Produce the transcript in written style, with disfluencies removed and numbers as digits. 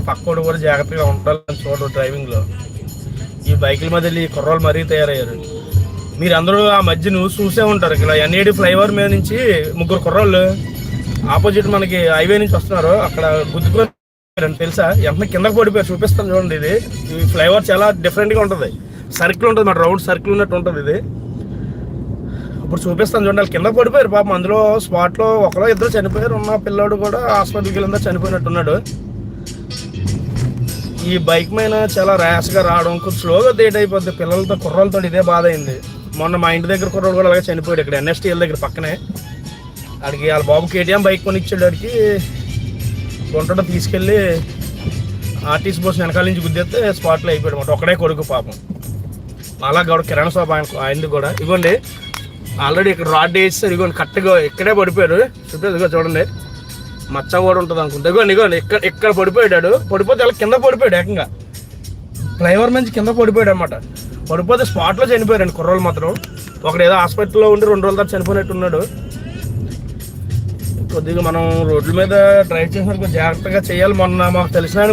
పక్కోడు కూడా జాగ్రత్తగా ఉండాలని చూడరు డ్రైవింగ్లో. ఈ బైకుల మధ్య ఈ కుర్రోళ్ళు మరీ తయారయ్యారు. మీరు అందరూ ఆ మధ్య న్యూస్ చూసే ఉంటారు. ఇలా ఎన్ఏడి ఫ్లైఓవర్ మీద నుంచి 3 కుర్రోళ్ళు ఆపోజిట్ మనకి హైవే నుంచి వస్తున్నారు, అక్కడ గుద్దుకొని తెలుసా, వెంటనే కిందకి పడిపోయారు. చూపిస్తాను చూడండి. ఇది ఈ ఫ్లైఓవర్ చాలా డిఫరెంట్గా ఉంటుంది, సర్కిల్ ఉంటుంది మాట, రౌండ్ సర్కిల్ ఉన్నట్టు ఉంటుంది ఇది. ఇప్పుడు చూపిస్తాను చూడండి. వాళ్ళు కింద పడిపోయారు పాపం. అందులో స్పాట్లో ఒకరో ఇద్దరు చనిపోయారు, ఉన్న పిల్లోడు కూడా హాస్పిటల్కి వెళ్ళిందా చనిపోయినట్టున్నాడు. ఈ బైక్ మీద చాలా ర్యాష్గా రావడం, కొంచెం స్లోగా తేట్ అయిపోద్ది. పిల్లలతో కుర్రోళ్ళతో ఇదే బాధ అయింది. మొన్న మా ఇంటి దగ్గర కుర్రోడు కూడా అలాగే చనిపోయాడు, ఇక్కడ ఎన్ఎస్టీఎల్ దగ్గర పక్కనే. ఆడికి వాళ్ళ బాబు కేటీఎం బైక్ కొనిచ్చాడు. ఆడికి కొంటలో తీసుకెళ్ళి ఆర్టీసీ బస్సు వెనకాల నుంచి గుద్దేస్తే స్పాట్లో అయిపోయాడు అనమాట. ఒకడే కొడుకు పాపం. అలా కూడా కిరాణా షాప్ ఆయనది కూడా. ఇగోండి ఆల్రెడీ ఇక్కడ రాడ్ వేస్తారు. ఇగోండి కరెక్ట్గా ఇక్కడే పడిపోయాడు. ఇదిగో చూడండి, మచ్చ కూడా ఉంటుంది అనుకుంటా. ఇగోండి ఇక్కడ పడిపోయాడు. పడిపోతే అలా కింద పడిపోయాడు, ఏకంగా ఫ్లైఓవర్ నుంచి కింద పడిపోయాడు అనమాట. పడిపోతే స్పాట్లో చనిపోయారండి కుర్రోళ్ళు మాత్రం. ఒకడు ఏదో హాస్పిటల్లో ఉండి 2 రోజుల తర్వాత చనిపోయినట్టున్నాడు. కొద్దిగా మనం రోడ్ల మీద డ్రైవ్ చేసినప్పుడు జాగ్రత్తగా చేయాలి. మొన్న మాకు తెలిసిన